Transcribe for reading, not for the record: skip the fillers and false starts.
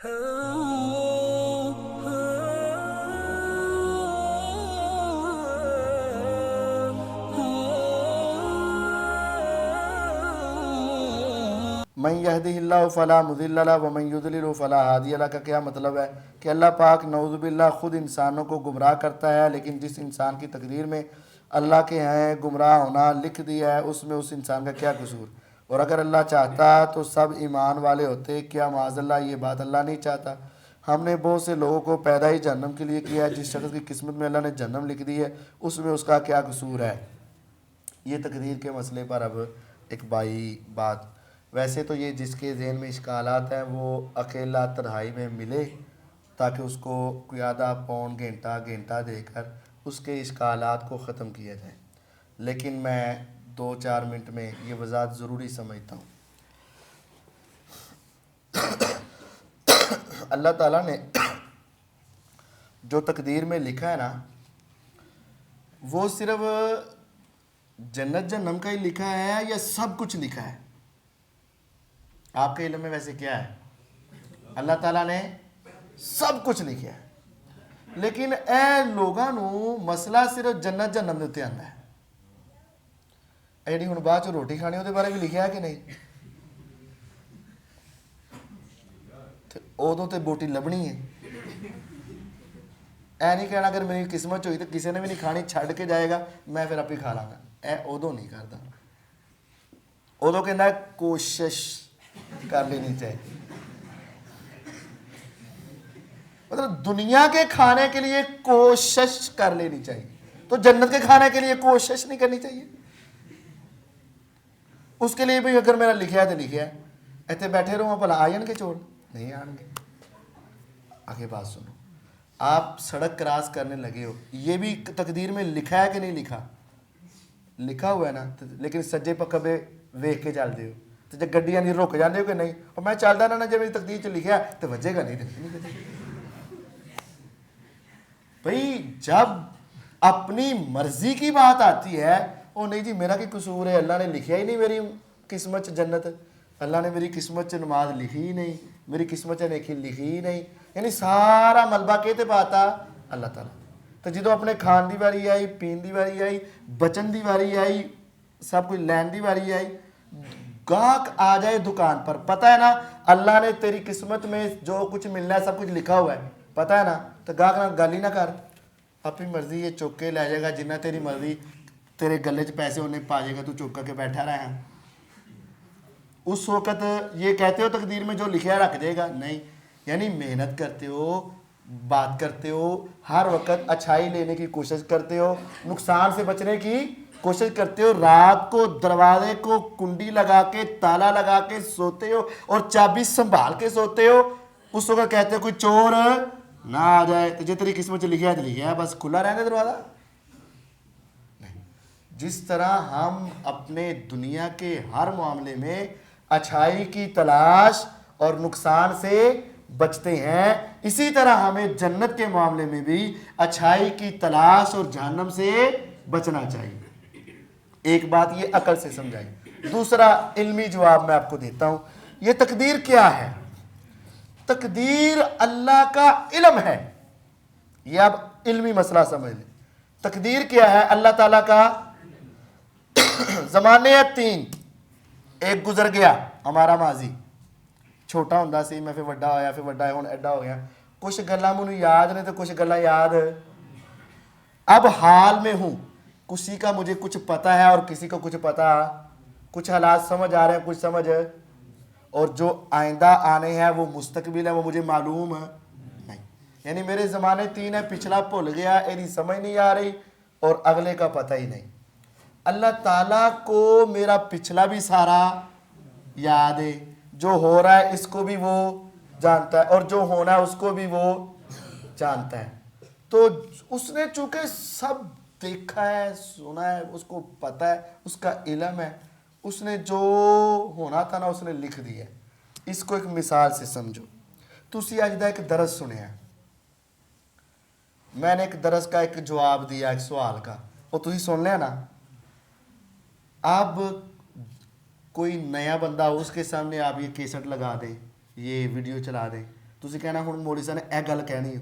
من یہدہ اللہ فلا مضل لہ ومن یضلل فلا ہادی لہ کا کیا مطلب ہے کہ اللہ پاک نعوذ باللہ خود انسانوں کو گمراہ کرتا ہے، لیکن جس انسان کی تقدیر میں اللہ کے ہیں گمراہ ہونا لکھ دیا ہے اس میں اس انسان کا کیا قصور؟ اور اگر اللہ چاہتا تو سب ایمان والے ہوتے، کیا معاذ اللہ یہ بات اللہ نہیں چاہتا؟ ہم نے بہت سے لوگوں کو پیدا ہی جہنم کے لیے کیا ہے، جس شخص کی قسمت میں اللہ نے جہنم لکھ دی ہے اس میں اس کا کیا قصور ہے؟ یہ تقدیر کے مسئلے پر اب ایک بائی بات، ویسے تو یہ جس کے ذہن میں اشکالات ہیں وہ اکیلا تنہائی میں ملے تاکہ اس کو کوئی آدھا پون گھنٹہ دے کر اس کے اشکالات کو ختم کیا جائے، لیکن میں 2-4 منٹ میں یہ وضاحت ضروری سمجھتا ہوں۔ اللہ تعالیٰ نے جو تقدیر میں لکھا ہے نا وہ صرف جنت جہنم کا ہی لکھا ہے یا سب کچھ لکھا ہے؟ آپ کے علم میں ویسے کیا ہے؟ اللہ تعالیٰ نے سب کچھ لکھا ہے، لیکن اے لوگاں نو مسئلہ صرف جنت جہنم دے اتنے آندا ہے۔ ایڈی ہن بعد چ روٹی کھانی دے بارے بھی لکھا ہے کہ نہیں؟ ادوں تے بوٹی لبنی ہے، اے نہیں کہنا اگر میری قسمت ہوئی تو کسی نے بھی نہیں کھانی چھڈ کے جائے گا میں پھر آپ ہی کھا لاں گا، اے ادوں نہیں کرتا، ادوں کہنا کوشش کر لینی چاہیے، مطلب دنیا کے کھانے کے لیے کوشش کر لینی چاہیے، تو جنت کے کھانے کے لیے کوشش نہیں کرنی چاہیے؟ اس کے لیے بھی اگر میرا لکھیا تو لکھیا ہے، ایتھے بیٹھے رہو بھلا آ جان گے چور؟ نہیں آن گے۔ آگے بات سنو، آپ سڑک کراس کرنے لگے ہو، یہ بھی تقدیر میں لکھا ہے کہ نہیں لکھا؟ لکھا ہوا ہے نا، لیکن سجے پکبے ویکھ کے چل دے ہو، تو جب گڈیاں نہیں رک جاندے ہو کہ نہیں؟ اور میں چلدا رہنا جب میری تقدیر چ لکھیا ہے تو وجے گا نہیں تو نہیں وجے گا۔ بھئی جب اپنی مرضی کی بات آتی ہے او نہیں جی میرا کی قصور ہے، اللہ نے لکھیا ہی نہیں میری قسمت جنت، اللہ نے میری قسمت نماز لکھی ہی نہیں، میری قسمت نیکی لکھی ہی نہیں، یعنی سارا ملبہ کہتے پاتا اللہ تعالیٰ۔ تو جدو اپنے کھان دی واری آئی، پین دی واری آئی، بچن دی واری آئی، سب کچھ لین دی واری آئی، گاہک آ جائے دکان پر، پتہ ہے نا اللہ نے تیری قسمت میں جو کچھ ملنا ہے سب کچھ لکھا ہوا ہے، پتہ ہے نا، تو گاہک نہ گل ہی نہ کر، اپنی مرضی یہ چوک کے لے جائے گا، جنہ تیری مرضی تیرے گلے چ پیسے انہیں پا جائے گا، تو چوک کے بیٹھا رہا ہے۔ اس وقت یہ کہتے ہو تقدیر میں جو لکھا ہے رکھ دے گا؟ نہیں، یعنی محنت کرتے ہو، بات کرتے ہو، ہر وقت اچھائی لینے کی کوشش کرتے ہو، نقصان سے بچنے کی کوشش کرتے ہو، رات کو دروازے کو کنڈی لگا کے تالا لگا کے سوتے ہو اور چابی سنبھال کے سوتے ہو، اس وقت کہتے ہو کوئی چور نہ آ جائے، تو جی تیری قسمت لکھا ہے تو لکھا ہے، بس کھلا رہنے دروازہ۔ جس طرح ہم اپنے دنیا کے ہر معاملے میں اچھائی کی تلاش اور نقصان سے بچتے ہیں، اسی طرح ہمیں جنت کے معاملے میں بھی اچھائی کی تلاش اور جہنم سے بچنا چاہیے۔ ایک بات یہ عقل سے سمجھائی، دوسرا علمی جواب میں آپ کو دیتا ہوں۔ یہ تقدیر کیا ہے؟ تقدیر اللہ کا علم ہے، یہ آپ علمی مسئلہ سمجھ لیں۔ تقدیر کیا ہے؟ اللہ تعالیٰ کا زمانے ہیں 3، ایک گزر گیا ہمارا ماضی، چھوٹا ہوندا سی میں پھر وڈا ہویا، پھر وڈا ہون ایڈا ہو گیا، کچھ گلاں مینوں یاد نے تو کچھ گلاں یاد اب حال میں ہوں، کسی کا مجھے کچھ پتہ ہے اور کسی کو کچھ پتہ، کچھ حالات سمجھ آ رہے ہیں کچھ سمجھ، اور جو آئندہ آنے ہیں وہ مستقبل ہے وہ مجھے معلوم نہیں، یعنی میرے زمانے 3 ہیں، پچھلا بھول گیا، ایدی سمجھ نہیں آ رہی اور اگلے کا پتہ ہی نہیں۔ اللہ تعالیٰ کو میرا پچھلا بھی سارا یاد ہے، جو ہو رہا ہے اس کو بھی وہ جانتا ہے اور جو ہونا ہے اس کو بھی وہ جانتا ہے، تو اس نے چونکہ سب دیکھا ہے سنا ہے، اس کو پتہ ہے، اس کا علم ہے، اس نے جو ہونا تھا نا اس نے لکھ دیا ہے۔ اس کو ایک مثال سے سمجھو، تسی اج دا ایک درس سنیا، میں نے ایک درس کا ایک جواب دیا ایک سوال کا، وہ تسی سن لیا نا، اب کوئی نیا بندہ اس کے سامنے آپ یہ کیسٹ لگا دیں، یہ ویڈیو چلا دیں، ਤੁਸੀਂ ਕਹਿਣਾ ਹੁਣ ਮੌਲੀ ਸਾਹਿਬ ਨੇ ਇਹ ਗੱਲ ਕਹਿਣੀ ਹੈ